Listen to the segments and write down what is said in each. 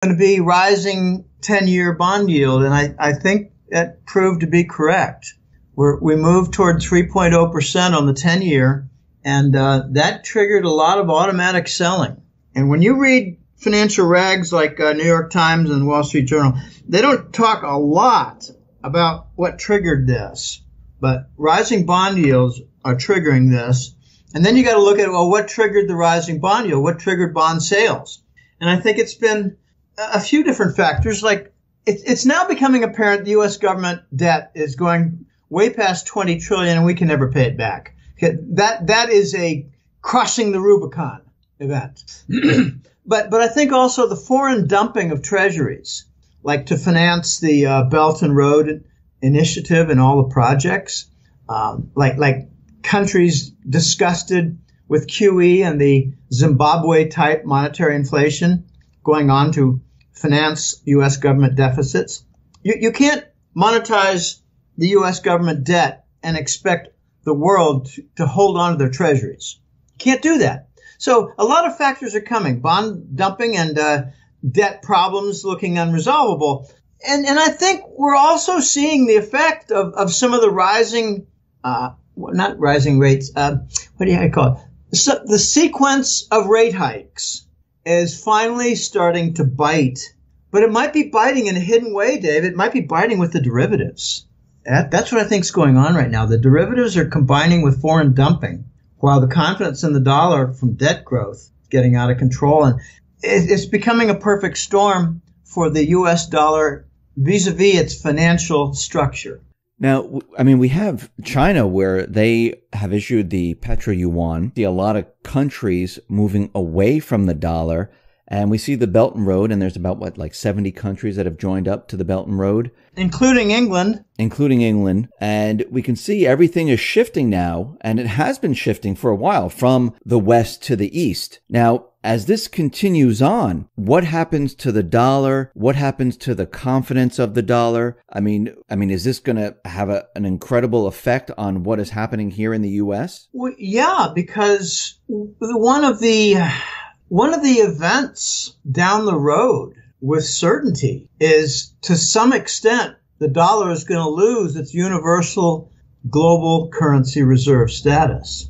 going to be rising 10-year bond yield, and I think that proved to be correct. We moved toward 3.0% on the 10-year, and that triggered a lot of automatic selling. And when you read financial rags like New York Times and Wall Street Journal, they don't talk a lot about what triggered this, but rising bond yields are triggering this. And then you got to look at, well, what triggered the rising bond yield? What triggered bond sales? And I think it's been a few different factors. Like it's now becoming apparent the U.S. government debt is going way past 20 trillion and we can never pay it back. Okay, that is a crossing the Rubicon event. But I think also the foreign dumping of treasuries, like to finance the Belt and Road Initiative and all the projects, like countries disgusted with QE and the Zimbabwe-type monetary inflation going on to finance U.S. government deficits. You can't monetize the U.S. government debt and expect the world to hold on to their treasuries. Can't do that. So a lot of factors are coming, bond dumping and debt problems looking unresolvable. And I think we're also seeing the effect of some of the rising, not rising rates, what do you call it? So the sequence of rate hikes is finally starting to bite, but it might be biting in a hidden way, Dave. It might be biting with the derivatives. That's what I think is going on right now. The derivatives are combining with foreign dumping, while the confidence in the dollar from debt growth is getting out of control. And it's becoming a perfect storm for the U.S. dollar vis-a-vis its financial structure. Now, I mean, we have China where they have issued the petro yuan. See a lot of countries moving away from the dollar. And we see the Belt and Road, and there's about, like 70 countries that have joined up to the Belt and Road. Including England. And we can see everything is shifting now, and it has been shifting for a while from the west to the east. Now, as this continues on, what happens to the dollar? What happens to the confidence of the dollar? I mean, is this going to have an incredible effect on what is happening here in the U.S.? Well, yeah, because one of the events down the road with certainty is, to some extent, the dollar is going to lose its universal global currency reserve status.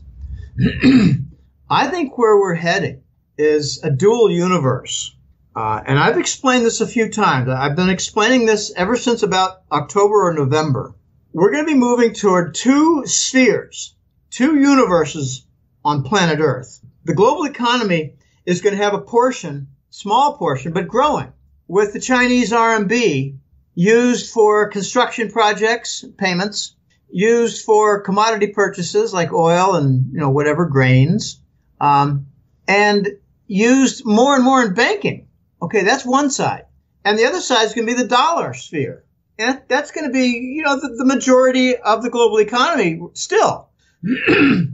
I think where we're heading is a dual universe. And I've explained this a few times. I've been explaining this ever since about October or November. We're going to be moving toward two spheres, two universes on planet Earth. The global economy is going to have a portion, small portion, but growing, with the Chinese RMB used for construction projects, payments, used for commodity purchases like oil and, whatever, grains, and used more and more in banking. Okay, that's one side. And the other side is going to be the dollar sphere. And that's going to be, the majority of the global economy still.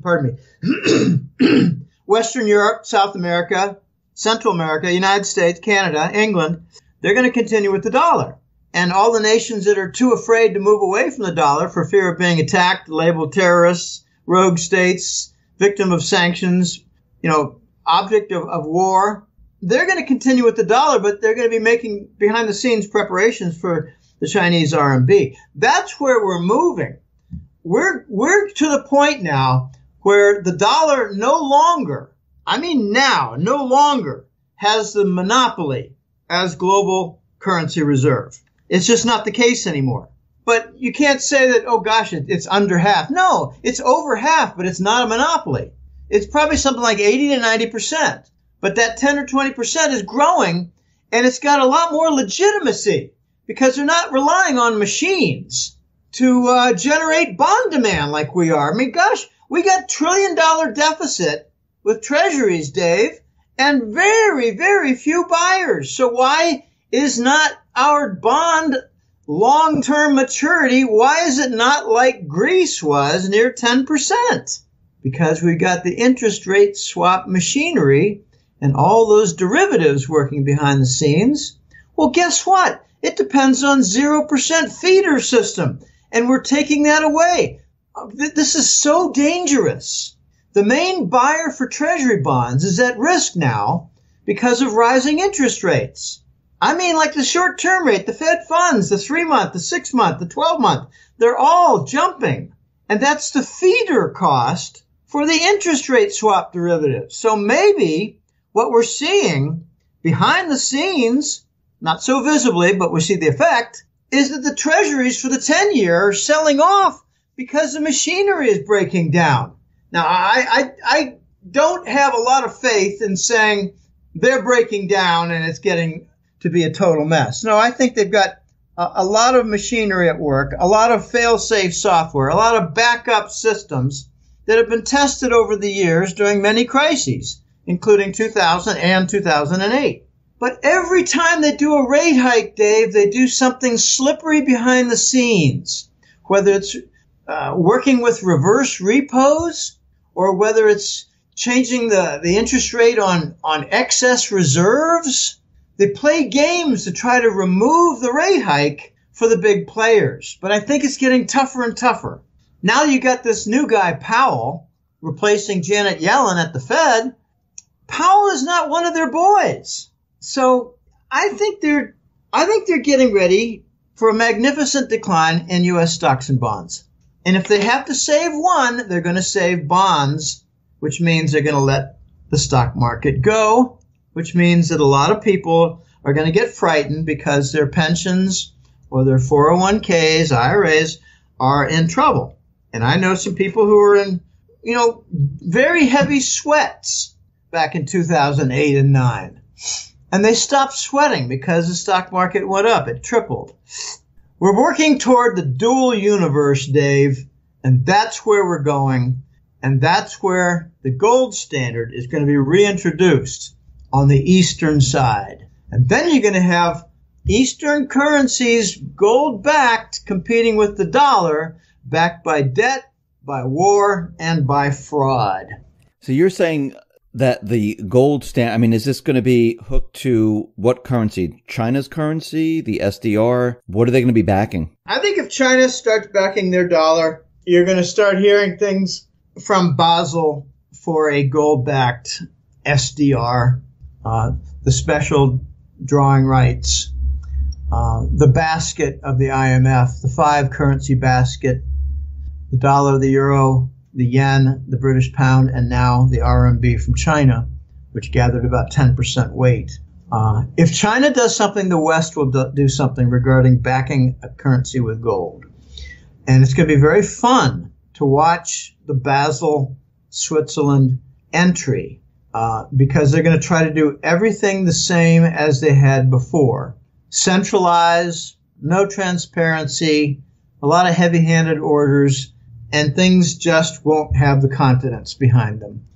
Pardon me. Western Europe, South America, Central America, United States, Canada, England, they're going to continue with the dollar. And all the nations that are too afraid to move away from the dollar for fear of being attacked, labeled terrorists, rogue states, victim of sanctions, object of war, they're going to continue with the dollar, but they're going to be making behind the scenes preparations for the Chinese RMB. That's where we're moving. We're to the point now where the dollar no longer has the monopoly as global currency reserve. It's just not the case anymore. But you can't say that, oh gosh, it's under half. No, it's over half, but it's not a monopoly. It's probably something like 80 to 90%. But that 10 or 20% is growing, and it's got a lot more legitimacy because they're not relying on machines to generate bond demand like we are. I mean, gosh, we got $1 trillion deficit with treasuries, Dave, and very, very few buyers. So why is not our bond long-term maturity, why is it not like Greece was, near 10%? Because we got the interest rate swap machinery and all those derivatives working behind the scenes. Well, guess what? It depends on 0% feeder system, and we're taking that away. This is so dangerous. The main buyer for treasury bonds is at risk now because of rising interest rates. I mean, like the short-term rate, the Fed funds, the 3-month, the 6-month, the 12-month, they're all jumping. And that's the feeder cost for the interest rate swap derivative. So maybe what we're seeing behind the scenes, not so visibly, but we see the effect, is that the treasuries for the 10-year are selling off because the machinery is breaking down. Now, I don't have a lot of faith in saying they're breaking down and it's getting to be a total mess. No, I think they've got a lot of machinery at work, a lot of fail-safe software, a lot of backup systems that have been tested over the years during many crises, including 2000 and 2008. But every time they do a rate hike, Dave, they do something slippery behind the scenes, whether it's working with reverse repos or whether it's changing the interest rate on excess reserves. They play games to try to remove the rate hike for the big players. But I think it's getting tougher and tougher. Now you got this new guy, Powell, replacing Janet Yellen at the Fed. Powell is not one of their boys. So I think they're getting ready for a magnificent decline in U.S. stocks and bonds. And if they have to save one, they're going to save bonds, which means they're going to let the stock market go, which means that a lot of people are going to get frightened because their pensions or their 401ks, IRAs are in trouble. And I know some people who are in, very heavy sweats back in 2008 and 9. And they stopped sweating because the stock market went up. It tripled. We're working toward the dual universe, Dave, and that's where we're going. And that's where the gold standard is going to be reintroduced on the eastern side. And then you're going to have eastern currencies, gold-backed, competing with the dollar, backed by debt, by war, and by fraud. So you're saying that the gold standard, is this going to be hooked to what currency? China's currency, the SDR? What are they going to be backing? I think if China starts backing their dollar, you're going to start hearing things from Basel for a gold-backed SDR, the special drawing rights, the basket of the IMF, the 5-currency basket, the dollar, the euro, the yen, the British pound, and now the RMB from China, which gathered about 10% weight. If China does something, the West will do something regarding backing a currency with gold. And it's going to be very fun to watch the Basel, Switzerland entry because they're going to try to do everything the same as they had before. Centralize, no transparency, a lot of heavy-handed orders, and things just won't have the confidence behind them.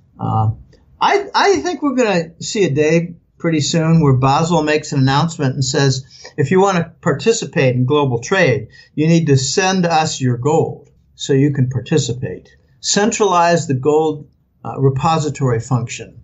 I think we're going to see a day pretty soon where Basel makes an announcement and says, if you want to participate in global trade, you need to send us your gold so you can participate. Centralize the gold repository function.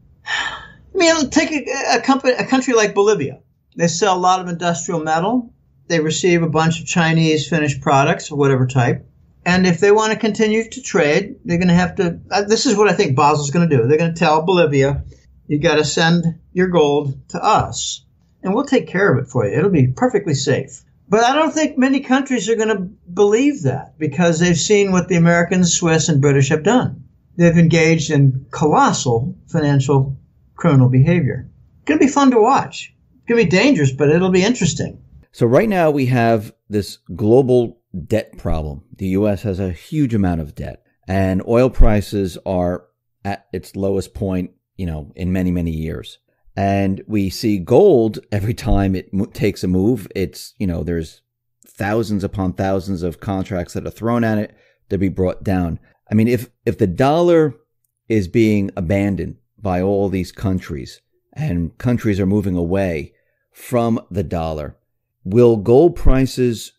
Take a country like Bolivia. They sell a lot of industrial metal. They receive a bunch of Chinese finished products of whatever type. And if they want to continue to trade, they're going to have to, this is what I think Basel's going to do. They're going to tell Bolivia, you got to send your gold to us, and we'll take care of it for you. It'll be perfectly safe. But I don't think many countries are going to believe that because they've seen what the Americans, Swiss, and British have done. They've engaged in colossal financial criminal behavior. It's going to be fun to watch. It's going to be dangerous, but it'll be interesting. So right now we have this global debt problem. The U.S. has a huge amount of debt, and oil prices are at its lowest point, in many, many years. And we see gold every time it takes a move. It's, there's thousands upon thousands of contracts that are thrown at it to be brought down. If the dollar is being abandoned by all these countries and countries are moving away from the dollar, will gold prices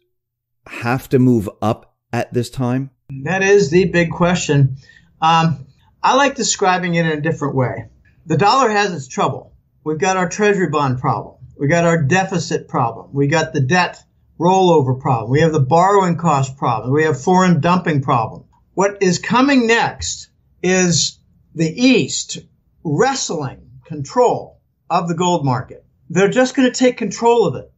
have to move up at this time? That is the big question. I like describing it in a different way. The dollar has its trouble. We've got our treasury bond problem. We got our deficit problem. We got the debt rollover problem. We have the borrowing cost problem. We have foreign dumping problem. What is coming next is the East wrestling control of the gold market. they're just going to take control of it.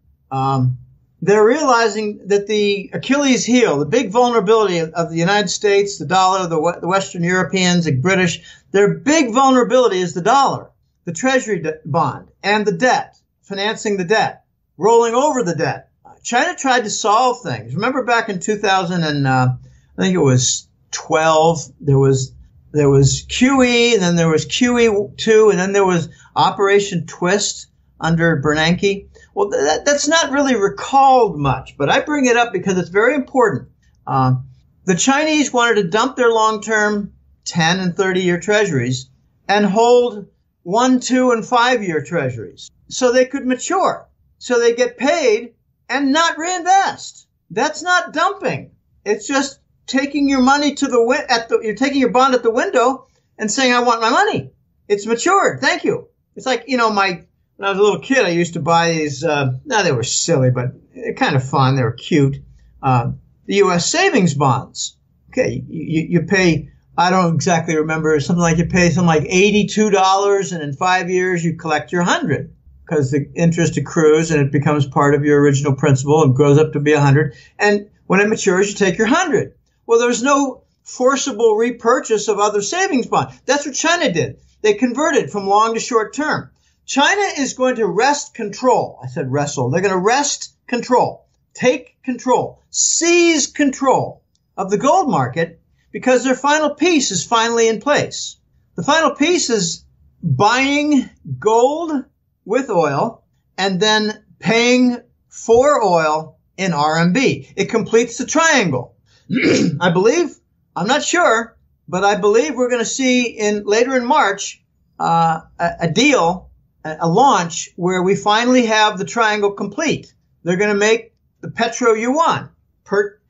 They're realizing that the Achilles heel, the big vulnerability of the United States, the dollar, the Western Europeans, the British, their big vulnerability is the dollar, the treasury bond, and the debt, financing the debt, rolling over the debt. China tried to solve things. Remember back in 2000 and I think it was 12, there was QE, and then there was QE2, and then there was Operation Twist under Bernanke. Well, that's not really recalled much, but I bring it up because it's very important. The Chinese wanted to dump their long-term 10 and 30-year treasuries and hold 1, 2, and 5-year treasuries so they could mature, so they get paid and not reinvest. That's not dumping. It's just taking your money you're taking your bond at the window and saying, I want my money. It's matured. Thank you. It's like, when I was a little kid, I used to buy these, they were silly, but they're kind of fun. They were cute. The U.S. savings bonds. Okay, you pay, I don't exactly remember, you pay something like $82, and in 5 years you collect your 100 because the interest accrues and it becomes part of your original principal and grows up to be 100. And when it matures, you take your 100. Well, there's no forcible repurchase of other savings bonds. That's what China did. They converted from long to short term. China is going to wrest control. I said wrestle. They're going to wrest control, take control, seize control of the gold market because their final piece is finally in place. The final piece is buying gold with oil and then paying for oil in RMB. It completes the triangle. I believe, I'm not sure, but I believe we're going to see later in March a deal, a launch where we finally have the triangle complete. They're going to make the petro yuan.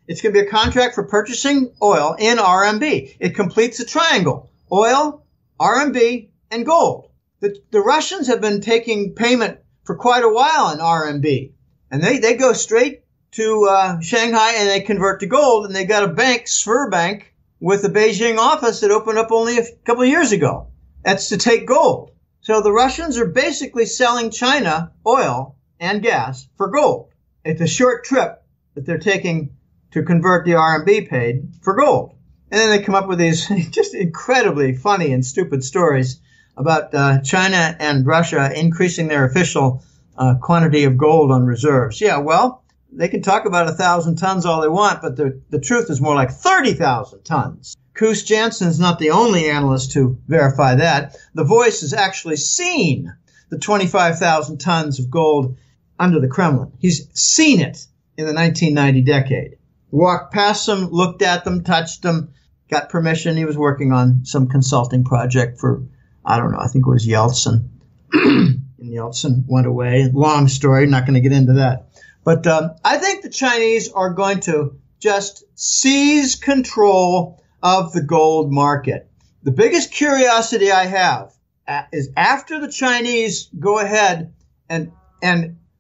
It's going to be a contract for purchasing oil in RMB. It completes the triangle. Oil, RMB, and gold. The Russians have been taking payment for quite a while in RMB. And they go straight to Shanghai and they convert to gold. And they got a bank, Sberbank, with a Beijing office that opened up only a couple of years ago. That's to take gold. So the Russians are basically selling China oil and gas for gold. It's a short trip that they're taking to convert the RMB paid for gold. And then they come up with these just incredibly funny and stupid stories about China and Russia increasing their official quantity of gold on reserves. Yeah, well, they can talk about 1,000 tons all they want, but the truth is more like 30,000 tons. Koos Jansen's not the only analyst to verify that. The Voice has actually seen the 25,000 tons of gold under the Kremlin. He's seen it in the 1990 decade. Walked past them, looked at them, touched them, got permission. He was working on some consulting project for, I don't know, I think it was Yeltsin. And Yeltsin went away. Long story, not going to get into that. But I think the Chinese are going to just seize control of the gold market. The biggest curiosity I have is after the Chinese go ahead and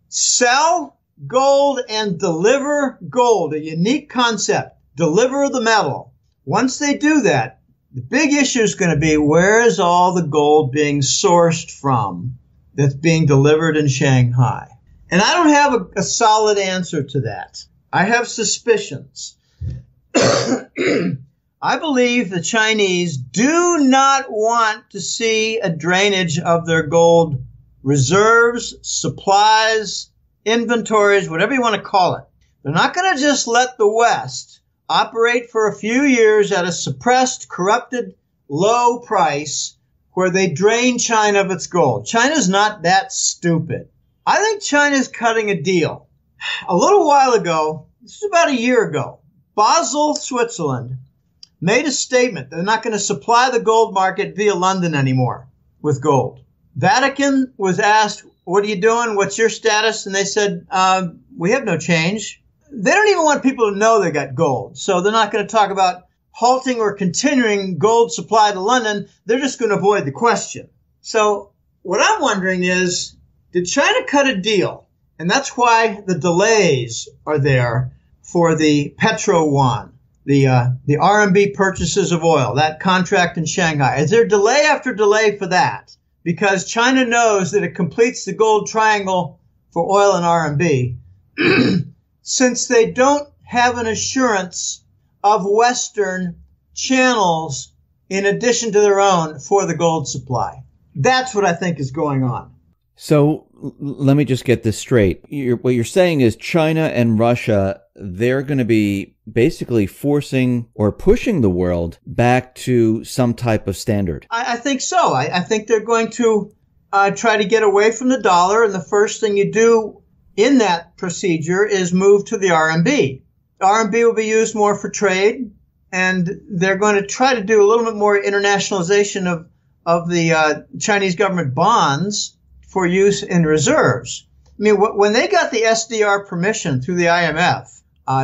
sell gold and deliver gold, a unique concept, deliver the metal. Once they do that, the big issue is going to be where is all the gold being sourced from that's being delivered in Shanghai? And I don't have a solid answer to that. I have suspicions. I believe the Chinese do not want to see a drainage of their gold reserves, supplies, inventories, whatever you want to call it. They're not going to just let the West operate for a few years at a suppressed, corrupted, low price where they drain China of its gold. China's not that stupid. I think China's cutting a deal. A little while ago, this is about a year ago, Basel, Switzerland, made a statement. They're not going to supply the gold market via London anymore with gold. Vatican was asked, what are you doing? What's your status? And they said, we have no change. They don't even want people to know they got gold. So they're not going to talk about halting or continuing gold supply to London. They're just going to avoid the question. So what I'm wondering is, did China cut a deal? And that's why the delays are there for the petro yuan, the RMB purchases of oil, that contract in Shanghai. Is there delay after delay for that? because China knows that it completes the gold triangle for oil and RMB since they don't have an assurance of Western channels in addition to their own for the gold supply. That's what I think is going on. So let me just get this straight. What you're saying is China and Russia, they're going to be basically forcing or pushing the world back to some type of standard. I think so. I think they're going to try to get away from the dollar, and the first thing you do in that procedure is move to the RMB. RMB will be used more for trade, and they're going to try to do a little bit more internationalization of the Chinese government bonds for use in reserves. I mean, when they got the SDR permission through the IMF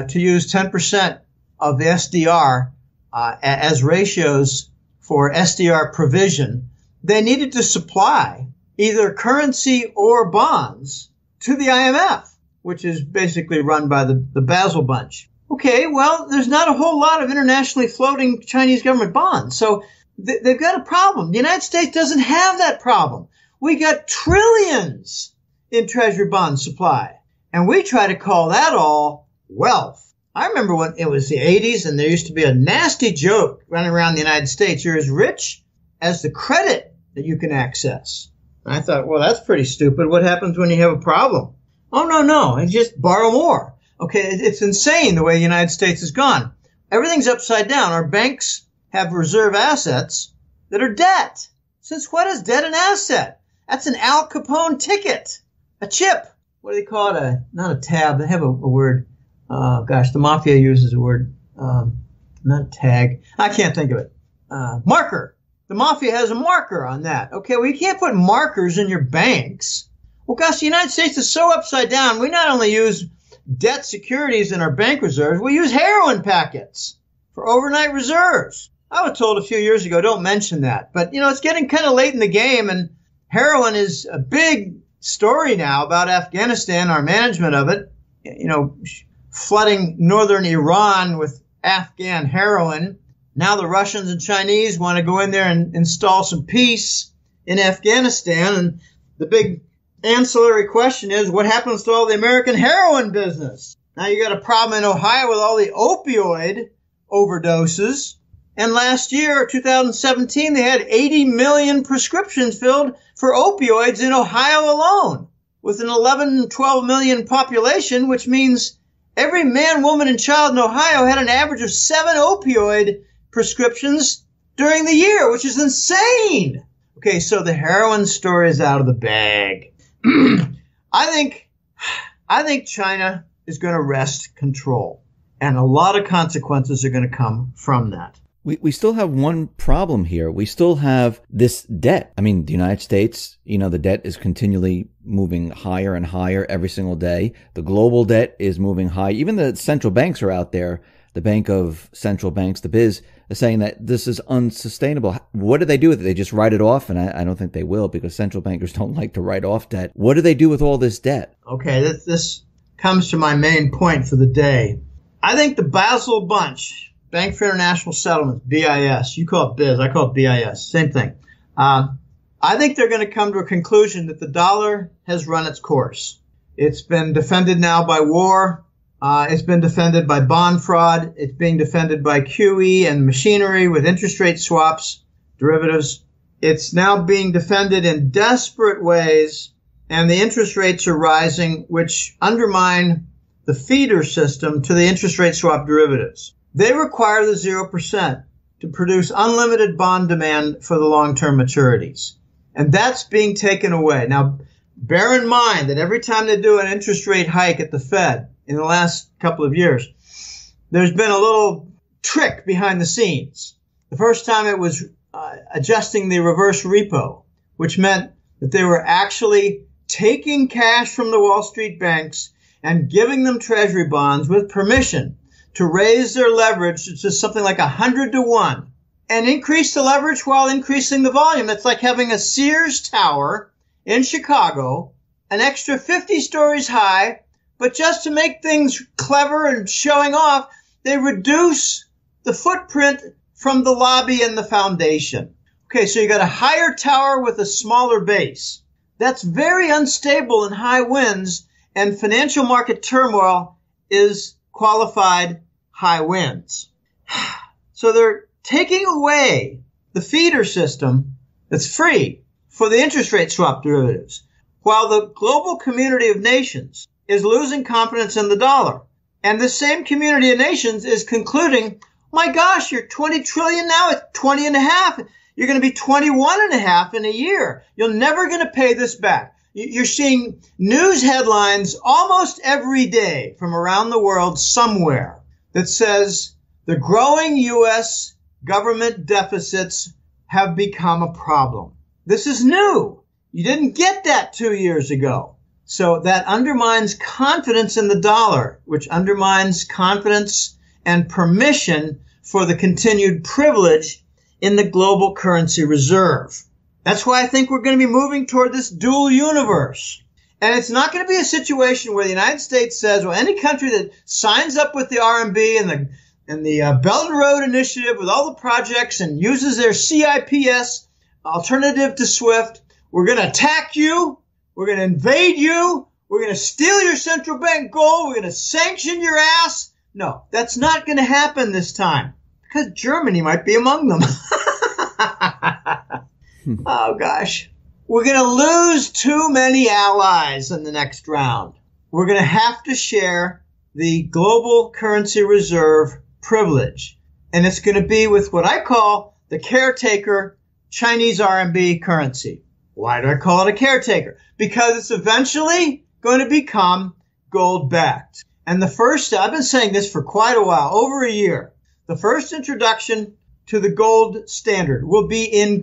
to use 10% of the SDR as ratios for SDR provision, they needed to supply either currency or bonds to the IMF, which is basically run by the Basel bunch. Okay, well, there's not a whole lot of internationally floating Chinese government bonds, so they've got a problem. The United States doesn't have that problem. We got trillions in treasury bond supply, and we try to call that all wealth. I remember when it was the 80s, and there used to be a nasty joke running around the United States. You're as rich as the credit that you can access. And I thought, well, that's pretty stupid. What happens when you have a problem? Oh, no, and just borrow more. Okay, it's insane the way the United States has gone. Everything's upside down. Our banks have reserve assets that are debt. Since when is debt an asset? That's an Al Capone ticket, a chip. What do they call it? Not a tab. They have a word. The mafia uses a word. Not a tag. I can't think of it. Marker. The mafia has a marker on that. Okay, well, you can't put markers in your banks. Well, gosh, the United States is so upside down. We not only use debt securities in our bank reserves, we use heroin packets for overnight reserves. I was told a few years ago, don't mention that. But, it's getting kind of late in the game, and heroin is a big story now about Afghanistan, our management of it, flooding northern Iran with Afghan heroin. Now the Russians and Chinese want to go in there and install some peace in Afghanistan. And the big ancillary question is, what happens to all the American heroin business? Now you got a problem in Ohio with all the opioid overdoses. And last year, 2017, they had 80 million prescriptions filled for opioids in Ohio alone, with an 11, 12 million population, which means every man, woman, and child in Ohio had an average of 7 opioid prescriptions during the year, which is insane. Okay, so the heroin story is out of the bag. I think China is going to wrest control, and a lot of consequences are going to come from that. We still have one problem here. We still have this debt. I mean, the United States, the debt is continually moving higher and higher every single day. The global debt is moving high. Even the central banks are out there. The Bank of Central Banks, the BIZ, is saying that this is unsustainable. What do they do with it? They just write it off? And I don't think they will, because central bankers don't like to write off debt. What do they do with all this debt? Okay, this comes to my main point for the day. I think the Basel bunch, Bank for International Settlements, BIS. You call it BIZ, I call it BIS. Same thing. I think they're going to come to a conclusion that the dollar has run its course. It's been defended now by war. It's been defended by bond fraud. It's being defended by QE and machinery with interest rate swaps, derivatives. It's now being defended in desperate ways, and the interest rates are rising, which undermine the feeder system to the interest rate swap derivatives. They require the 0% to produce unlimited bond demand for the long-term maturities. And that's being taken away. Now, bear in mind that every time they do an interest rate hike at the Fed in the last couple of years, there's been a little trick behind the scenes. The first time it was adjusting the reverse repo, which meant that they were actually taking cash from the Wall Street banks and giving them treasury bonds with permission to raise their leverage to something like 100 to 1 and increase the leverage while increasing the volume. That's like having a Sears Tower in Chicago, an extra 50 stories high, but just to make things clever and showing off, they reduce the footprint from the lobby and the foundation. Okay, so you got a higher tower with a smaller base. That's very unstable in high winds, and financial market turmoil is qualified high winds. So they're taking away the feeder system that's free for the interest rate swap derivatives, while the global community of nations is losing confidence in the dollar. And the same community of nations is concluding, my gosh, you're 20 trillion now, it's 20 and a half. You're going to be 21 and a half in a year. You're never going to pay this back. You're seeing news headlines almost every day from around the world somewhere that says the growing U.S. government deficits have become a problem. This is new. You didn't get that 2 years ago. So that undermines confidence in the dollar, which undermines confidence and permission for the continued privilege in the global currency reserve. That's why I think we're going to be moving toward this dual universe. And it's not going to be a situation where the United States says, well, any country that signs up with the RMB and the Belt and Road Initiative with all the projects and uses their CIPS alternative to SWIFT, we're going to attack you, we're going to invade you, we're going to steal your central bank gold, we're going to sanction your ass. No, that's not going to happen this time because Germany might be among them. Oh, gosh. We're going to lose too many allies in the next round. We're going to have to share the global currency reserve privilege. And it's going to be with what I call the caretaker Chinese RMB currency. Why do I call it a caretaker? Because it's eventually going to become gold-backed. And I've been saying this for quite a while, over a year. The first introduction to the gold standard will be in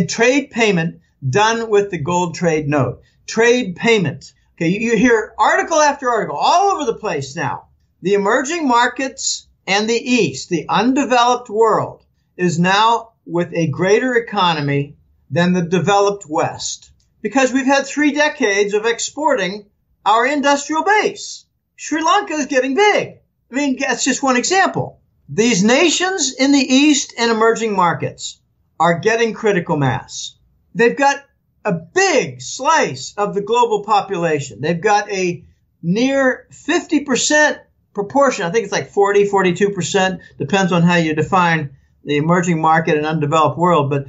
trade payment done with the gold trade note. Trade payment. Okay, you hear article after article all over the place now. The emerging markets and the East, the undeveloped world, is now with a greater economy than the developed West. Because we've had 3 decades of exporting our industrial base. Sri Lanka is getting big. I mean, that's just one example. These nations in the East and emerging markets are getting critical mass. They've got a big slice of the global population. They've got a near 50% proportion. I think it's like 40, 42%. Depends on how you define the emerging market and undeveloped world. But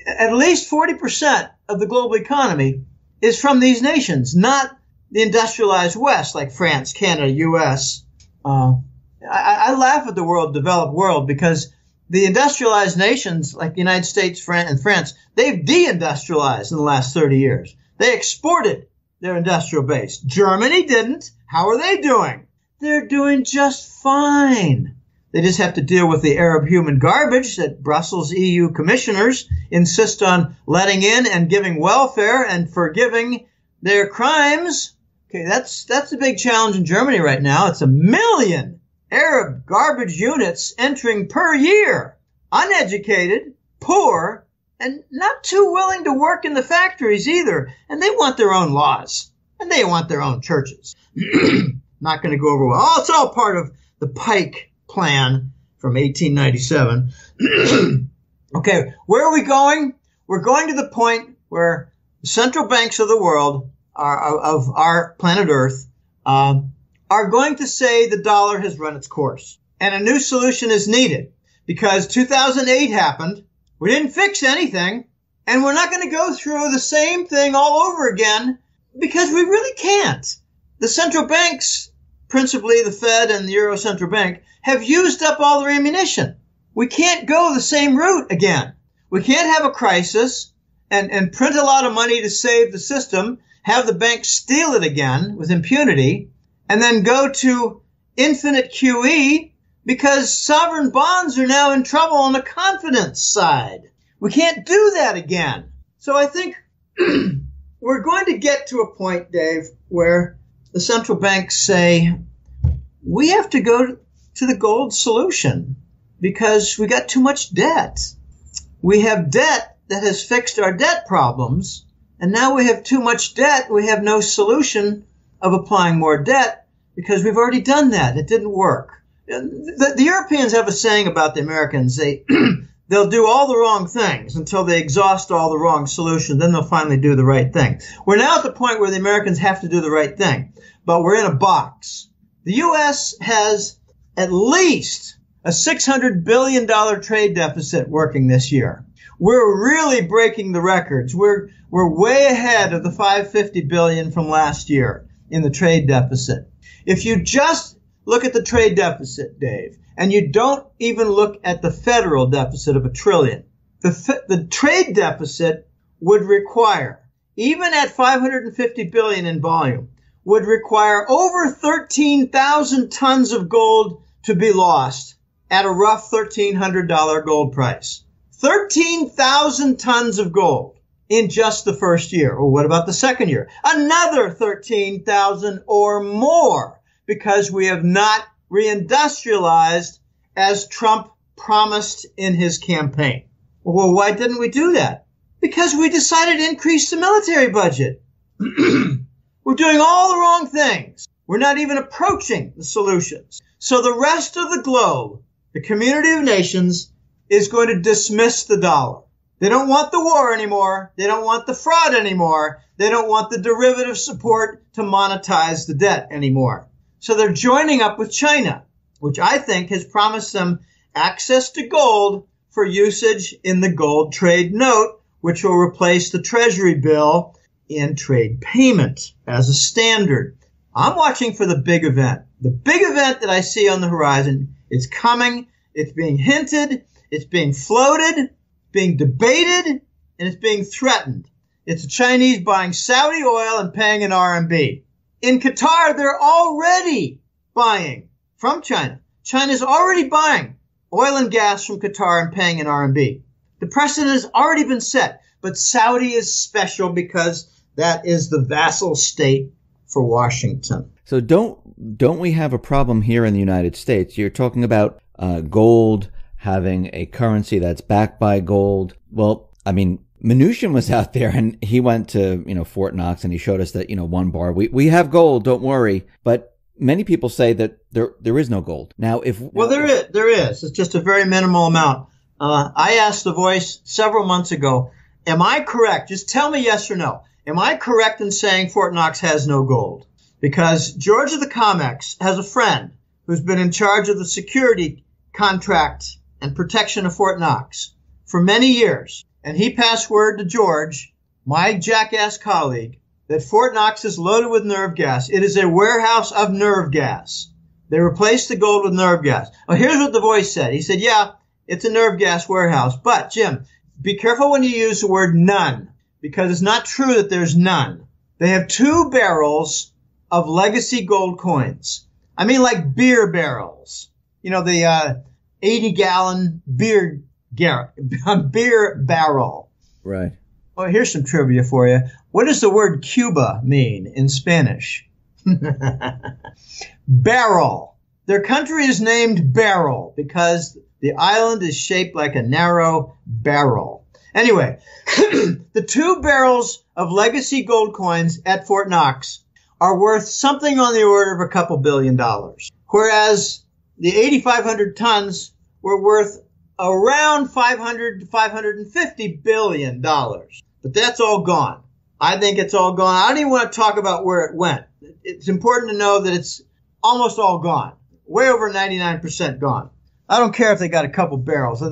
at least 40% of the global economy is from these nations, not the industrialized West like France, Canada, U.S., I laugh at the developed world because the industrialized nations like the United States and France, they've deindustrialized in the last 30 years. They exported their industrial base. Germany didn't. How are they doing? They're doing just fine. They just have to deal with the Arab human garbage that Brussels EU commissioners insist on letting in and giving welfare and forgiving their crimes. Okay, that's a big challenge in Germany right now. It's 1 million Arab garbage units entering per year, uneducated, poor, and not too willing to work in the factories either. And they want their own laws, and they want their own churches. Not going to go over well. Oh, it's all part of the Pike Plan from 1897. Okay, where are we going? We're going to the point where the central banks of the world, of our planet Earth, are going to say the dollar has run its course. And a new solution is needed because 2008 happened. We didn't fix anything. And we're not going to go through the same thing all over again because we really can't. The central banks, principally the Fed and the Euro Central Bank, have used up all their ammunition. We can't go the same route again. We can't have a crisis and print a lot of money to save the system, have the banks steal it again with impunity, and then go to infinite QE because sovereign bonds are now in trouble on the confidence side. We can't do that again. So I think we're going to get to a point, Dave, where the central banks say, we have to go to the gold solution because we got too much debt. We have debt that has fixed our debt problems, and now we have too much debt. We have no solution of applying more debt because we've already done that. It didn't work. The Europeans have a saying about the Americans. They they'll do all the wrong things until they exhaust all the wrong solutions. Then they'll finally do the right thing. We're now at the point where the Americans have to do the right thing, but we're in a box. The U.S. has at least a $600 billion trade deficit working this year. We're really breaking the records. We're way ahead of the $550 billion from last year in the trade deficit. If you just look at the trade deficit, Dave, and you don't even look at the federal deficit of $1 trillion, the trade deficit would require, even at $550 billion in volume, would require over 13,000 tons of gold to be lost at a rough $1,300 gold price. 13,000 tons of gold in just the first year. Or what about the second year? Another 13,000 or more, because we have not reindustrialized as Trump promised in his campaign. Well, why didn't we do that? Because we decided to increase the military budget. We're doing all the wrong things. We're not even approaching the solutions. So the rest of the globe, the community of nations, is going to dismiss the dollar. They don't want the war anymore. They don't want the fraud anymore. They don't want the derivative support to monetize the debt anymore. So they're joining up with China, which I think has promised them access to gold for usage in the gold trade note, which will replace the Treasury bill in trade payment as a standard. I'm watching for the big event. The big event that I see on the horizon is coming. It's being hinted. It's being floated, being debated, and it's being threatened. It's the Chinese buying Saudi oil and paying in RMB. In Qatar, they're already buying from China. China's already buying oil and gas from Qatar and paying in RMB. The precedent has already been set, but Saudi is special because that is the vassal state for Washington. So don't we have a problem here in the United States? You're talking about gold having a currency that's backed by gold. Well, I mean, Mnuchin was out there and he went to, Fort Knox and he showed us that, one bar. We have gold, don't worry. But many people say that there is no gold. Now, there is. It's just a very minimal amount. I asked The Voice several months ago, am I correct? Just tell me yes or no. Am I correct in saying Fort Knox has no gold? Because George of the Comex has a friend who's been in charge of the security contract and protection of Fort Knox for many years. And he passed word to George, my jackass colleague, that Fort Knox is loaded with nerve gas. It is a warehouse of nerve gas. They replaced the gold with nerve gas. Oh, here's what The Voice said. He said, yeah, it's a nerve gas warehouse. But, Jim, be careful when you use the word none, because it's not true that there's none. They have 2 barrels of legacy gold coins. I mean, like beer barrels. The 80-gallon beer barrel. Right. Well, here's some trivia for you. What does the word Cuba mean in Spanish? Barrel. Their country is named Barrel because the island is shaped like a narrow barrel. Anyway, the 2 barrels of legacy gold coins at Fort Knox are worth something on the order of a couple $2 billion, whereas the 8,500 tons were worth around $500 to $550 billion. But that's all gone. I think it's all gone. I don't even want to talk about where it went. It's important to know that it's almost all gone. Way over 99% gone. I don't care if they got a couple barrels.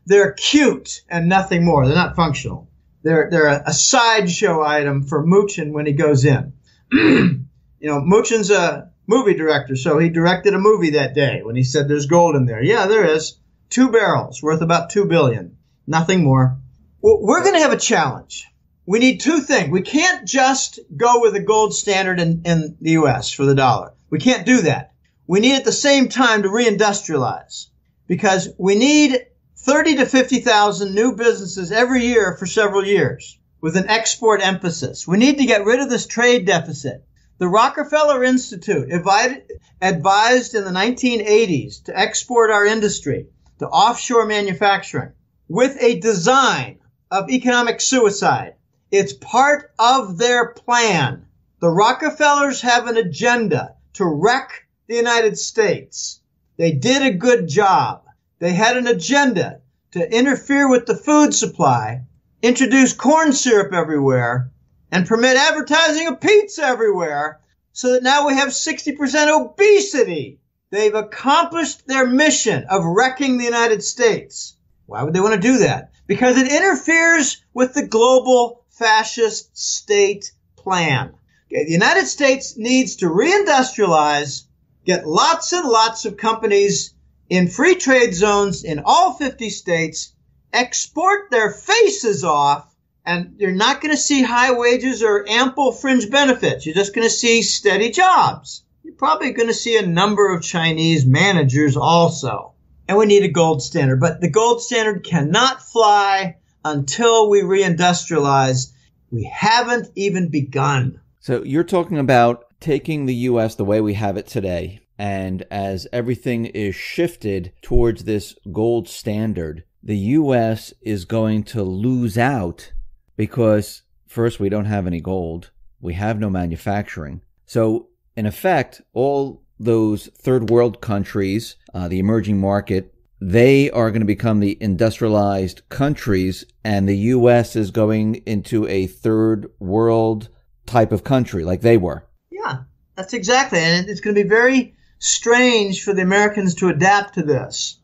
They're cute and nothing more. They're not functional. They're a sideshow item for Mnuchin when he goes in. Mnuchin's a movie director, so he directed a movie that day when he said there's gold in there. Yeah, there is. 2 barrels worth about $2 billion. Nothing more. Well, we're going to have a challenge. We need 2 things. We can't just go with a gold standard in the U.S. for the dollar. We can't do that. We need at the same time to reindustrialize because we need 30 to 50,000 new businesses every year for several years with an export emphasis. We need to get rid of this trade deficit. The Rockefeller Institute advised in the 1980s to export our industry to offshore manufacturing with a design of economic suicide. It's part of their plan. The Rockefellers have an agenda to wreck the United States. They did a good job. They had an agenda to interfere with the food supply, introduce corn syrup everywhere, and permit advertising of pizza everywhere, so that now we have 60% obesity. They've accomplished their mission of wrecking the United States. Why would they want to do that? Because it interferes with the global fascist state plan. Okay, the United States needs to reindustrialize, get lots and lots of companies in free trade zones in all 50 states, export their faces off, and you're not going to see high wages or ample fringe benefits. You're just going to see steady jobs. You're probably going to see a number of Chinese managers also. And we need a gold standard. But the gold standard cannot fly until we reindustrialize. We haven't even begun. So you're talking about taking the U.S. the way we have it today, and as everything is shifted towards this gold standard, the U.S. is going to lose out because, first, we don't have any gold. We have no manufacturing. So, in effect, all those third world countries, the emerging market, they are going to become the industrialized countries, and the U.S. is going into a third world type of country like they were. Yeah, that's exactly. And it's going to be very strange for the Americans to adapt to this.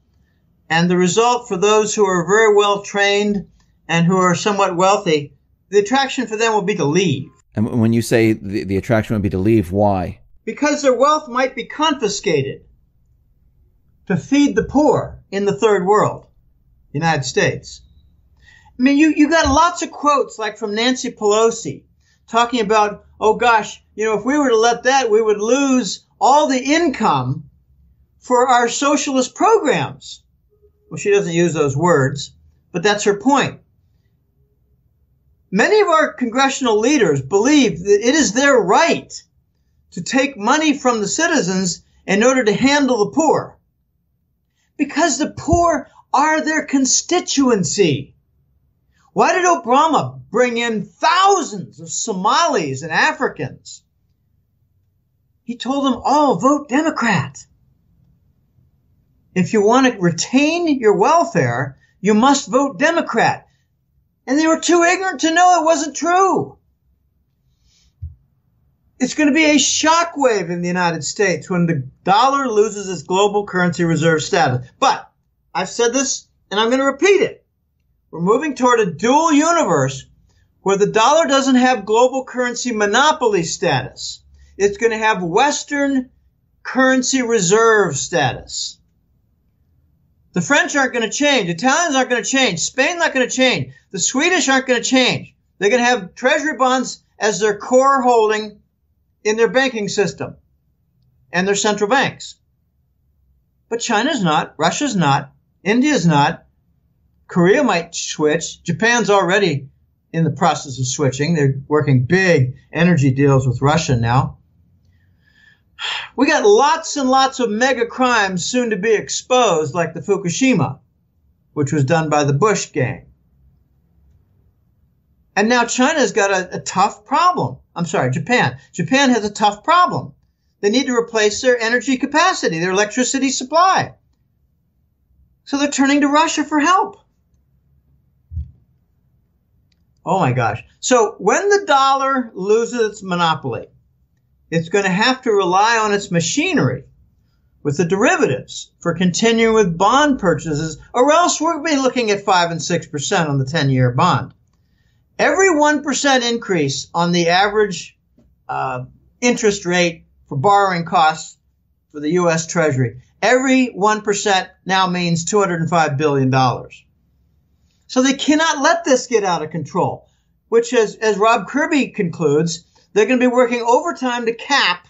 And the result for those who are very well trained and who are somewhat wealthy, the attraction for them will be to leave. And when you say the attraction would be to leave, why? Because their wealth might be confiscated to feed the poor in the third world, United States. I mean, you got lots of quotes like from Nancy Pelosi talking about, oh gosh, if we were to let that, we would lose all the income for our socialist programs. Well, she doesn't use those words, but that's her point. Many of our congressional leaders believe that it is their right to take money from the citizens in order to handle the poor, because the poor are their constituency. Why did Obama bring in thousands of Somalis and Africans? He told them all, vote Democrat. If you want to retain your welfare, you must vote Democrat. And they were too ignorant to know it wasn't true. It's going to be a shockwave in the United States when the dollar loses its global currency reserve status. But I've said this, and I'm going to repeat it. We're moving toward a dual universe where the dollar doesn't have global currency monopoly status. It's going to have Western currency reserve status. The French aren't going to change. Italians aren't going to change. Spain not going to change. The Swedish aren't going to change. They're going to have treasury bonds as their core holding in their banking system and their central banks. But China's not. Russia's not. India's not. Korea might switch. Japan's already in the process of switching. They're working big energy deals with Russia now. We got lots and lots of mega crimes soon to be exposed, like the Fukushima, which was done by the Bush gang. And now China's got a tough problem. I'm sorry, Japan. Japan has a tough problem. They need to replace their energy capacity, their electricity supply. So they're turning to Russia for help. Oh my gosh. So when the dollar loses its monopoly, it's going to have to rely on its machinery with the derivatives for continuing with bond purchases, or else we're going to be looking at 5 and 6% on the 10-year bond. Every 1% increase on the average interest rate for borrowing costs for the U.S. Treasury, every 1% now means $205 billion. So they cannot let this get out of control, which, as Rob Kirby concludes, they're going to be working overtime to cap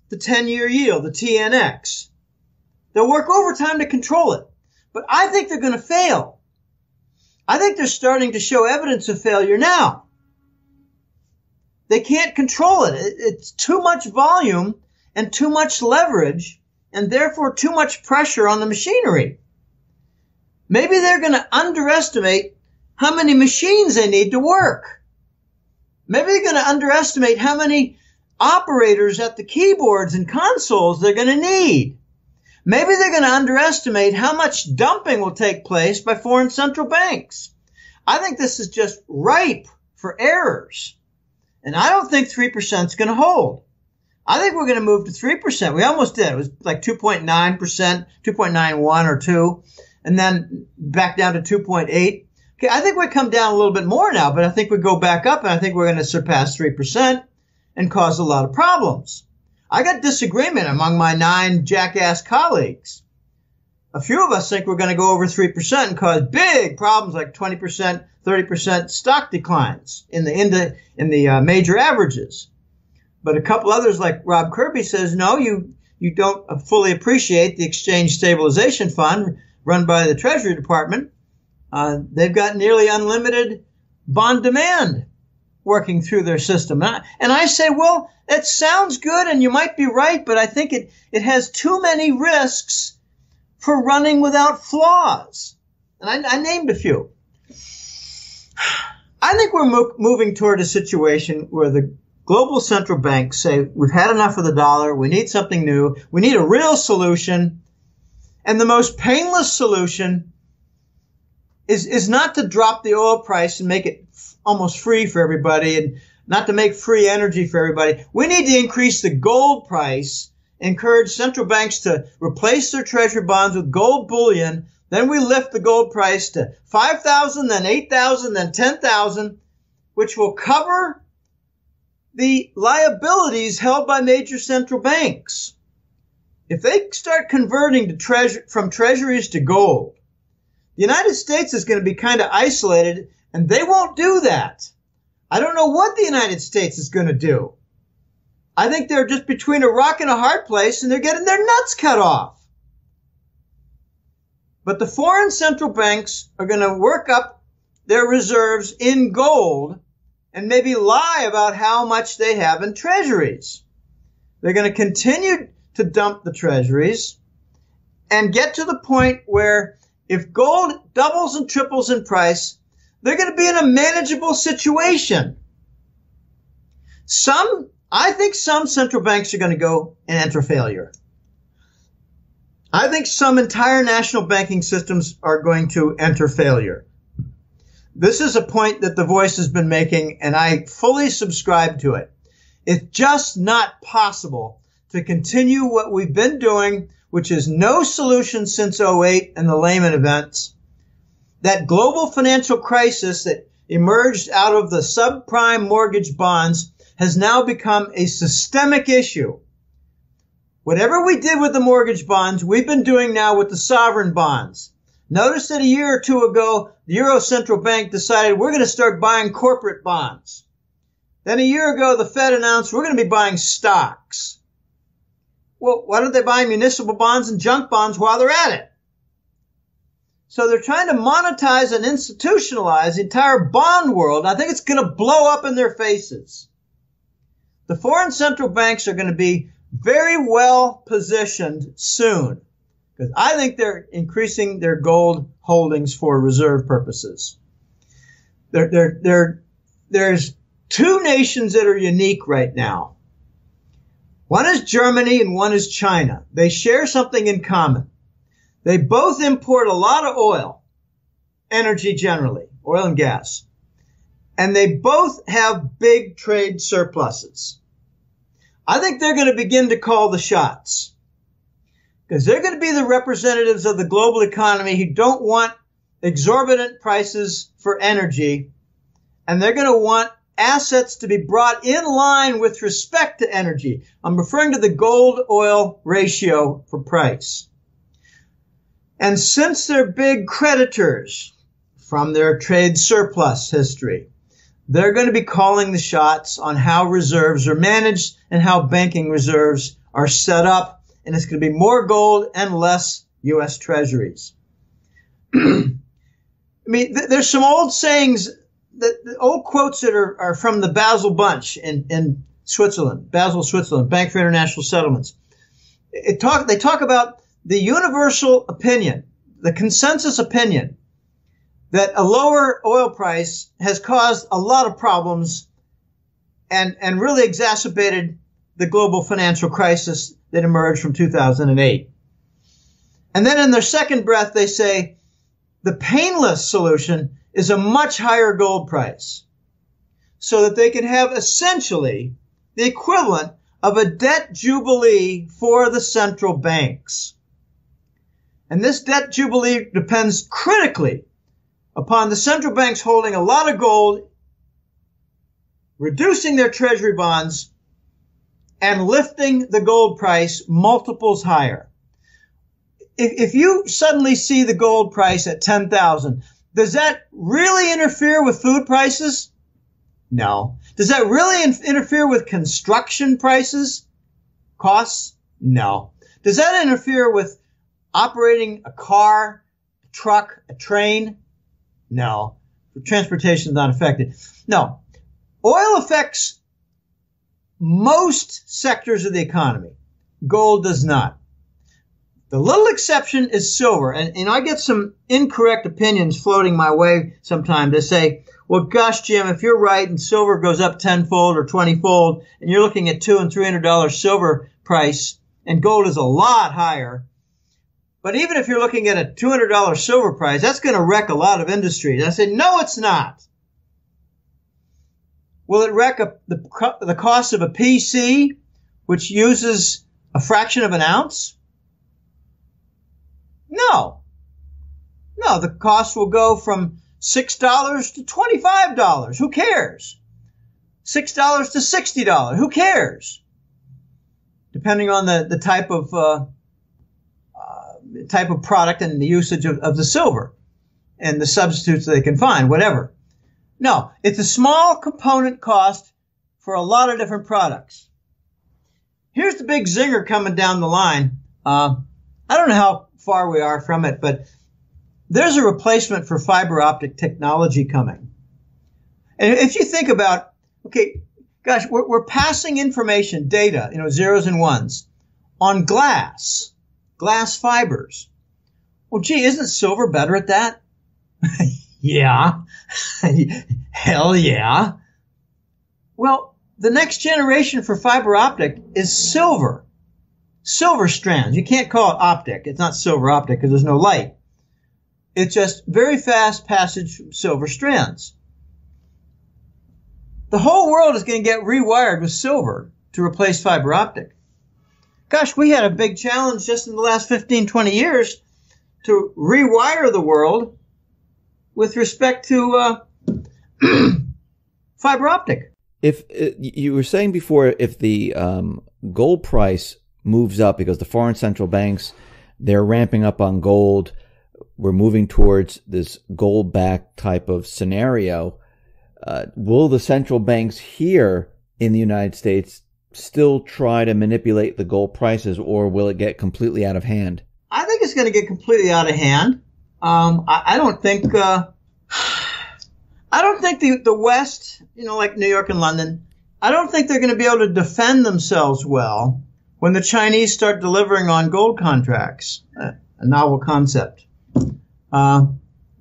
the 10-year yield, the TNX. They'll work overtime to control it. But I think they're going to fail. I think they're starting to show evidence of failure now. They can't control it. It's too much volume and too much leverage, and therefore too much pressure on the machinery. Maybe they're going to underestimate how many machines they need to work. Maybe they're going to underestimate how many operators at the keyboards and consoles they're going to need. Maybe they're going to underestimate how much dumping will take place by foreign central banks. I think this is just ripe for errors. And I don't think 3% is going to hold. I think we're going to move to 3%. We almost did. It was like 2.9%, 2.91 or 2, and then back down to 2.8. Okay, I think we come down a little bit more now, but I think we go back up, and I think we're going to surpass 3% and cause a lot of problems. I got disagreement among my 9 jackass colleagues. A few of us think we're going to go over 3% and cause big problems like 20%, 30% stock declines in the major averages. But a couple others like Rob Kirby says, no, you don't fully appreciate the Exchange Stabilization Fund run by the Treasury Department. They've got nearly unlimited bond demand working through their system. And I say, well, that sounds good and you might be right, but I think it has too many risks for running without flaws. And I named a few. I think we're moving toward a situation where the global central banks say, we've had enough of the dollar, we need something new, we need a real solution. And the most painless solution is not to drop the oil price and make it almost free for everybody and not to make free energy for everybody. We need to increase the gold price, encourage central banks to replace their treasury bonds with gold bullion. Then we lift the gold price to 5,000, then 8,000, then 10,000, which will cover the liabilities held by major central banks. If they start converting from treasuries to gold, the United States is going to be kind of isolated, and they won't do that. I don't know what the United States is going to do. I think they're just between a rock and a hard place, and they're getting their nuts cut off. But the foreign central banks are going to work up their reserves in gold and maybe lie about how much they have in treasuries. They're going to continue to dump the treasuries and get to the point where if gold doubles and triples in price, they're going to be in a manageable situation. I think some central banks are going to go and enter failure. I think some entire national banking systems are going to enter failure. This is a point that The Voice has been making, and I fully subscribe to it. It's just not possible to continue what we've been doing, which is no solution since '08 and the Lehman events. That global financial crisis that emerged out of the subprime mortgage bonds has now become a systemic issue. Whatever we did with the mortgage bonds, we've been doing now with the sovereign bonds. Notice that a year or two ago, the Euro Central Bank decided we're going to start buying corporate bonds. Then a year ago, the Fed announced we're going to be buying stocks. Well, why don't they buy municipal bonds and junk bonds while they're at it? So they're trying to monetize and institutionalize the entire bond world. I think it's going to blow up in their faces. The foreign central banks are going to be very well positioned soon, because I think they're increasing their gold holdings for reserve purposes. There's two nations that are unique right now. One is Germany and one is China. They share something in common. They both import a lot of oil, energy generally, oil and gas. And they both have big trade surpluses. I think they're going to begin to call the shots, because they're going to be the representatives of the global economy who don't want exorbitant prices for energy, and they're going to want assets to be brought in line with respect to energy. I'm referring to the gold-oil ratio for price. And since they're big creditors from their trade surplus history, they're going to be calling the shots on how reserves are managed and how banking reserves are set up. And it's going to be more gold and less U.S. treasuries. I mean, there's some old sayings, old quotes that are from the Basel Bunch in Switzerland, Basel, Switzerland, Bank for International Settlements. They talk about the universal opinion, the consensus opinion, that a lower oil price has caused a lot of problems and really exacerbated the global financial crisis that emerged from 2008. And then in their second breath, they say the painless solution is a much higher gold price so that they can have essentially the equivalent of a debt jubilee for the central banks. And this debt jubilee depends critically upon the central banks holding a lot of gold, reducing their treasury bonds, and lifting the gold price multiples higher. If you suddenly see the gold price at 10,000, does that really interfere with food prices? No. Does that really interfere with construction prices, costs? No. Does that interfere with operating a car, a truck, a train? No. Transportation is not affected. No. Oil affects most sectors of the economy. Gold does not. The little exception is silver. And I get some incorrect opinions floating my way sometimes. They say, well, gosh, Jim, if you're right and silver goes up tenfold or 20-fold and you're looking at $200 and $300 silver price and gold is a lot higher. But even if you're looking at a $200 silver price, that's going to wreck a lot of industries. I said, no, it's not. Will it wreck the cost of a PC, which uses a fraction of an ounce? No. No, the cost will go from $6 to $25. Who cares? $6 to $60. Who cares? Depending on the type of product and the usage of the silver and the substitutes they can find, whatever. No, it's a small component cost for a lot of different products. Here's the big zinger coming down the line. I don't know how far we are from it, but there's a replacement for fiber optic technology coming. And if you think about, okay, gosh, we're passing information, data, zeros and ones, on glass fibers. Well, gee, isn't silver better at that? Yeah. Hell yeah. Well, the next generation for fiber optic is silver. Silver strands. You can't call it optic. It's not silver optic because there's no light. It's just very fast passage silver strands. The whole world is going to get rewired with silver to replace fiber optic. Gosh, we had a big challenge just in the last 15, 20 years to rewire the world with respect to fiber optic. If you were saying before, if the gold price moves up because the foreign central banks, they're ramping up on gold, we're moving towards this gold-backed type of scenario, will the central banks here in the United States still try to manipulate the gold prices, or will it get completely out of hand? I think it's going to get completely out of hand. I don't think the West, like New York and London, I don't think they're going to be able to defend themselves well when the Chinese start delivering on gold contracts. A novel concept.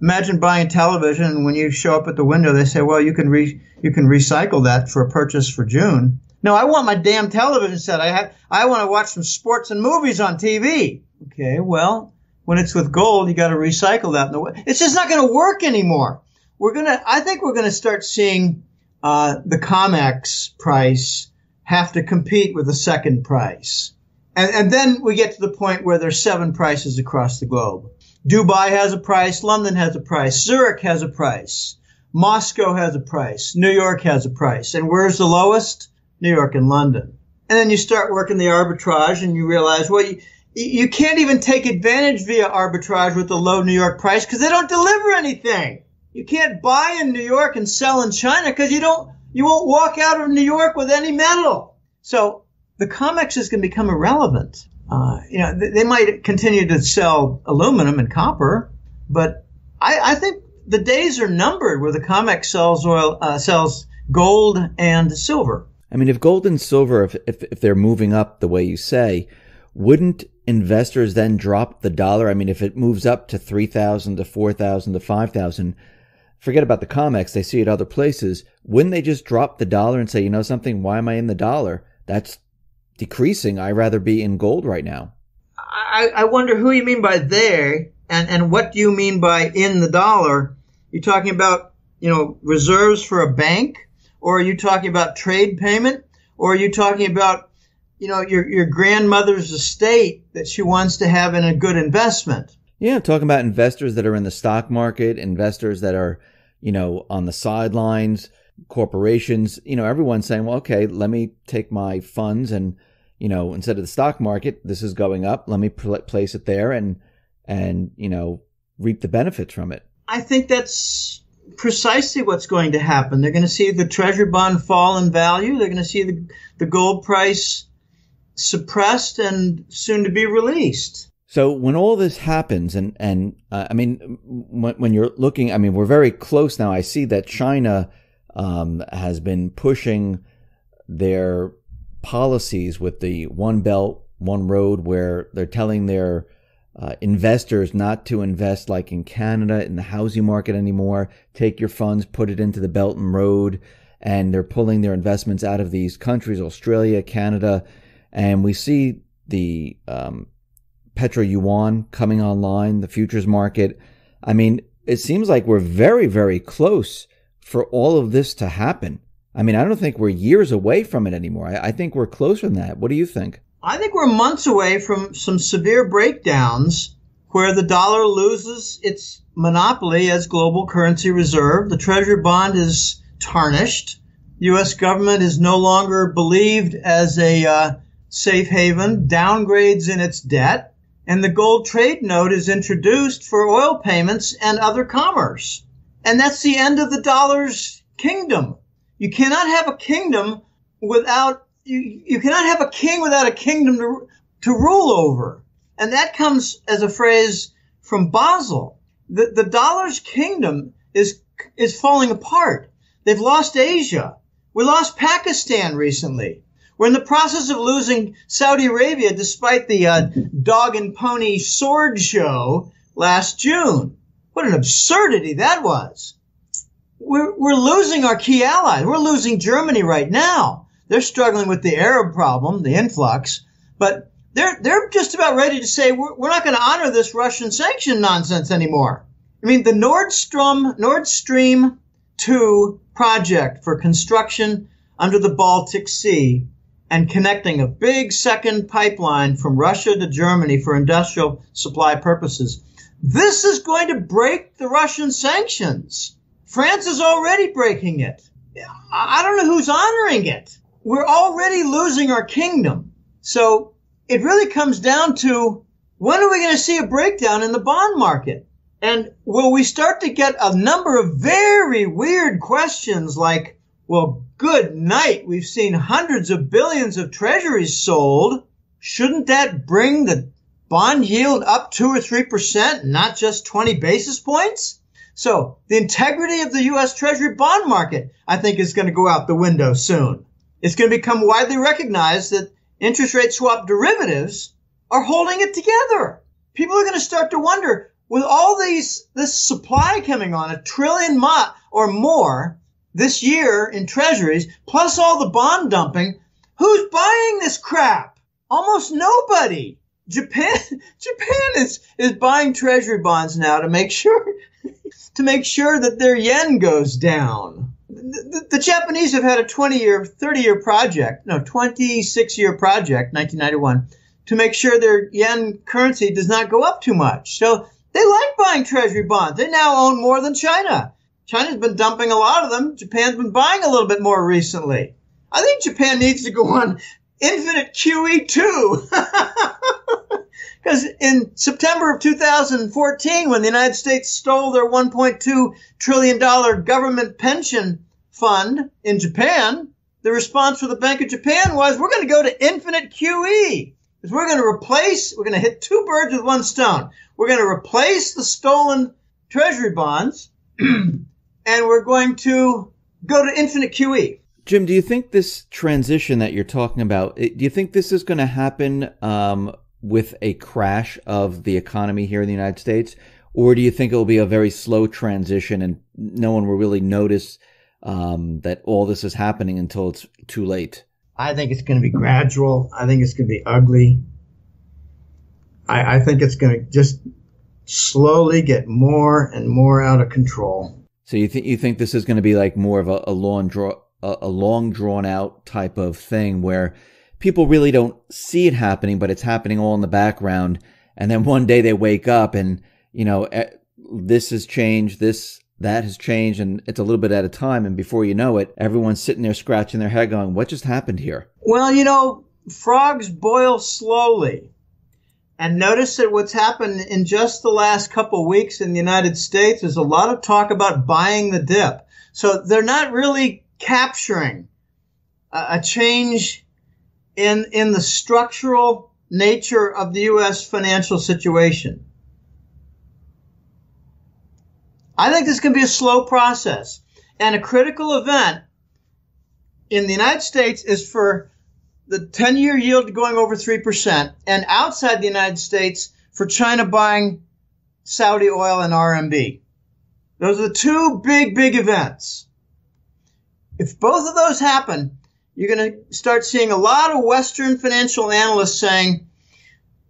Imagine buying a television, and when you show up at the window, they say, well, you can recycle that for a purchase for June. No, I want my damn television set. I want to watch some sports and movies on TV. Okay, well, when it's with gold, you got to recycle that. It's just not going to work anymore. I think we're going to start seeing the COMEX price have to compete with the second price. And then we get to the point where there's 7 prices across the globe. Dubai has a price. London has a price. Zurich has a price. Moscow has a price. New York has a price. And where's the lowest? New York and London. And then you start working the arbitrage and you realize, well, you can't even take advantage via arbitrage with the low New York price because they don't deliver anything. You can't buy in New York and sell in China because you won't walk out of New York with any metal. So the COMEX is going to become irrelevant. They might continue to sell aluminum and copper, but I think the days are numbered where the COMEX sells gold and silver. I mean, if gold and silver, if they're moving up the way you say, wouldn't investors then drop the dollar? I mean, if it moves up to 3,000 to 4,000 to 5,000, forget about the COMEX. They see it other places. Wouldn't they just drop the dollar and say, you know something, why am I in the dollar? That's decreasing. I'd rather be in gold right now. I wonder who you mean by they, and what do you mean by in the dollar? You talking about, reserves for a bank, or are you talking about trade payment, or are you talking about, your grandmother's estate that she wants to have in a good investment? Yeah, I'm talking about investors that are in the stock market, investors that are, on the sidelines, corporations, everyone's saying, well, okay, let me take my funds and, instead of the stock market, this is going up, let me place it there and reap the benefits from it. I think that's precisely what's going to happen. They're going to see the treasury bond fall in value. They're going to see the gold price suppressed and soon to be released. So when all this happens, when you're looking, we're very close now. I see that China has been pushing their policies with the One Belt, One Road, where they're telling their investors not to invest like in Canada in the housing market anymore. Take your funds, put it into the Belt and Road, and they're pulling their investments out of these countries, Australia, Canada, and we see the petro yuan coming online, the futures market. It seems like we're very, very close for all of this to happen. I don't think we're years away from it anymore. I think we're closer than that. What do you think? I think we're months away from some severe breakdowns where the dollar loses its monopoly as global currency reserve. The treasury bond is tarnished. The U.S. government is no longer believed as a safe haven, downgrades in its debt, and the gold trade note is introduced for oil payments and other commerce. And that's the end of the dollar's kingdom. You cannot have a kingdom without, you cannot have a king without a kingdom to rule over. And that comes as a phrase from Basel. The dollar's kingdom is falling apart. They've lost Asia. We lost Pakistan recently. We're in the process of losing Saudi Arabia despite the dog and pony sword show last June. What an absurdity that was. We're losing our key allies. We're losing Germany right now. They're struggling with the Arab problem, the influx, but they're just about ready to say we're not going to honor this Russian sanction nonsense anymore. The Nord Stream 2 project for construction under the Baltic Sea and connecting a big second pipeline from Russia to Germany for industrial supply purposes. This is going to break the Russian sanctions. France is already breaking it. I don't know who's honoring it. We're already losing our kingdom. So it really comes down to, when are we going to see a breakdown in the bond market? And will we start to get a number of very weird questions like, well, good night, we've seen hundreds of billions of treasuries sold. Shouldn't that bring the bond yield up 2 or 3%, not just 20 basis points? So the integrity of the U.S. Treasury bond market, I think, is going to go out the window soon. It's going to become widely recognized that interest rate swap derivatives are holding it together. People are going to start to wonder, with all this supply coming on, $1 trillion or more this year in treasuries, plus all the bond dumping, who's buying this crap? Almost nobody. Japan is buying treasury bonds now to make sure that their yen goes down. The Japanese have had a 26-year project, 1991, to make sure their yen currency does not go up too much. So they like buying treasury bonds. They now own more than China. China's been dumping a lot of them. Japan's been buying a little bit more recently. I think Japan needs to go on infinite QE too. Because in September of 2014, when the United States stole their $1.2 trillion government pension fund in Japan, the response from the Bank of Japan was, we're going to go to infinite QE. Because we're going to hit two birds with one stone. We're going to replace the stolen treasury bonds, and we're going to go to infinite QE. Jim, do you think this transition that you're talking about, do you think this is going to happen with a crash of the economy here in the United States? Or do you think it will be a very slow transition and no one will really notice that all this is happening until it's too late? I think it's going to be gradual. I think it's going to be ugly. I think it's going to just slowly get more and more out of control. So you think this is going to be like more of a long drawn out type of thing where people really don't see it happening, but it's happening all in the background. And then one day they wake up and, this has changed, that has changed, and it's a little bit at a time. And before you know it, everyone's sitting there scratching their head going, what just happened here? Well, frogs boil slowly. And notice that what's happened in just the last couple of weeks in the United States is a lot of talk about buying the dip. So they're not really capturing a change in the structural nature of the U.S. financial situation. I think this is going to be a slow process. And a critical event in the United States is for the 10-year yield going over 3%, and outside the United States for China buying Saudi oil and RMB. Those are the two big events. If both of those happen, you're going to start seeing a lot of Western financial analysts saying,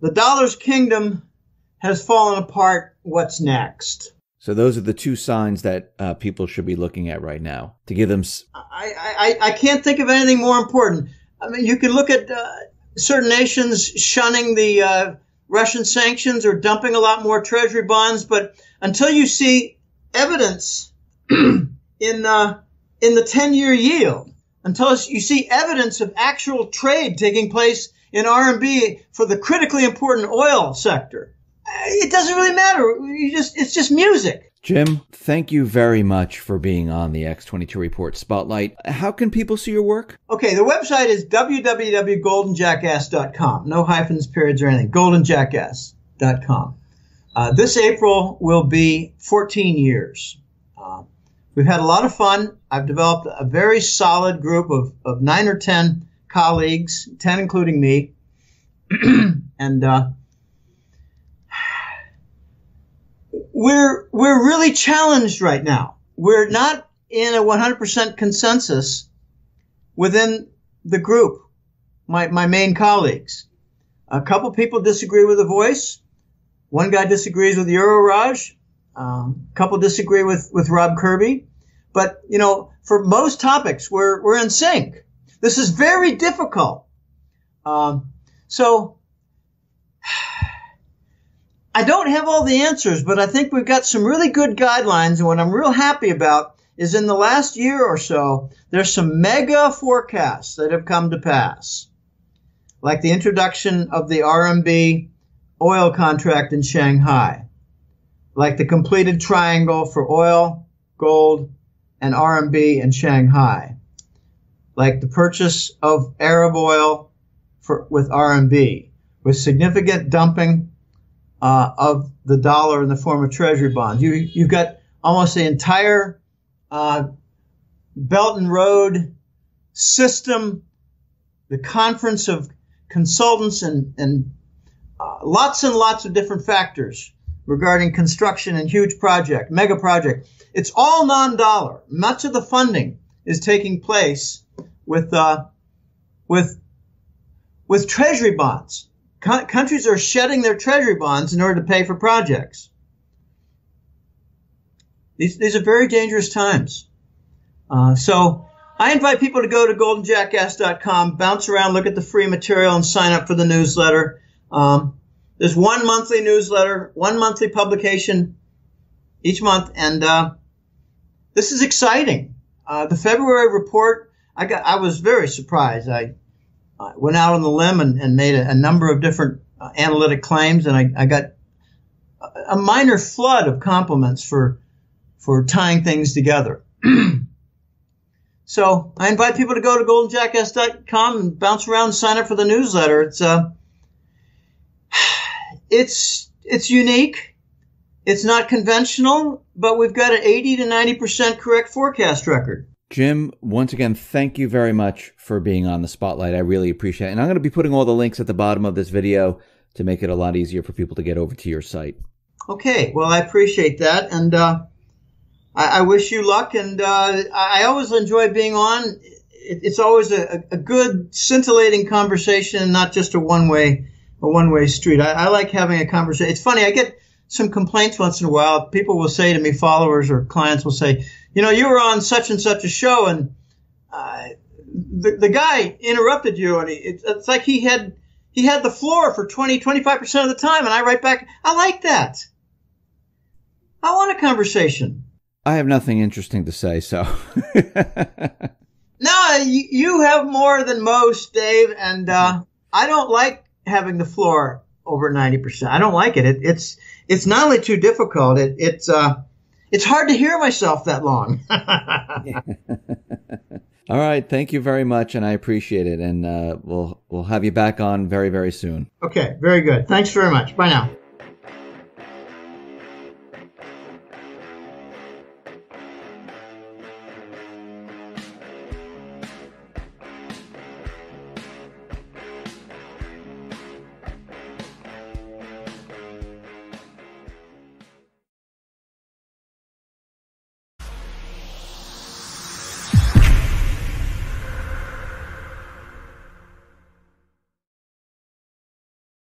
the dollar's kingdom has fallen apart. What's next? So those are the two signs that people should be looking at right now to give them. I can't think of anything more important. I mean, you can look at certain nations shunning the Russian sanctions or dumping a lot more treasury bonds, but until you see evidence in the 10-year yield, until you see evidence of actual trade taking place in RMB for the critically important oil sector, it doesn't really matter. It's just music. Jim, thank you very much for being on the X22 Report Spotlight. How can people see your work? Okay, the website is www.goldenjackass.com. No hyphens, periods, or anything. goldenjackass.com. This April will be 14 years. We've had a lot of fun. I've developed a very solid group of 9 or 10 colleagues, 10 including me. And we're really challenged right now. We're not in a 100% consensus within the group, my main colleagues. A couple people disagree with the voice. One guy disagrees with Euroraj. A couple disagree with Rob Kirby. But, for most topics, we're in sync. This is very difficult. So I don't have all the answers, but I think we've got some really good guidelines. And what I'm real happy about is in the last year or so, there's some mega forecasts that have come to pass, like the introduction of the RMB oil contract in Shanghai, like the completed triangle for oil, gold, and RMB in Shanghai, like the purchase of Arab oil with RMB, with significant dumping of the dollar in the form of treasury bonds. You've got almost the entire Belt and Road system, the conference of consultants and lots and lots of different factors regarding construction and huge mega project. It's all non-dollar. Much of the funding is taking place with treasury bonds. Countries are shedding their treasury bonds in order to pay for projects. These are very dangerous times. So I invite people to go to goldenjackass.com, bounce around, look at the free material, and sign up for the newsletter. There's one monthly newsletter, one monthly publication each month, and this is exciting. The February report, I was very surprised. I went out on the limb and made a number of different analytic claims, and I got a minor flood of compliments for tying things together. So I invite people to go to goldenjackass.com and bounce around and sign up for the newsletter. It's unique. It's not conventional, but we've got an 80 to 90% correct forecast record. Jim, once again, thank you very much for being on the Spotlight. I really appreciate it. And I'm going to be putting all the links at the bottom of this video to make it a lot easier for people to get over to your site. Okay, well, I appreciate that. And I wish you luck. And I always enjoy being on. It's always a good, scintillating conversation, not just a one-way one-way street. I like having a conversation. It's funny. I get some complaints once in a while. People will say to me, followers or clients will say, you were on such and such a show, and the guy interrupted you, and it's like he had the floor for 25% of the time. And I write back, I like that. I want a conversation. I have nothing interesting to say, so. No, you have more than most, Dave, and I don't like having the floor over 90%. I don't like it. It's not only too difficult, it's hard to hear myself that long. All right, thank you very much, and I appreciate it, and we'll have you back on very, very soon. Okay, very good. Thanks very much. Bye now.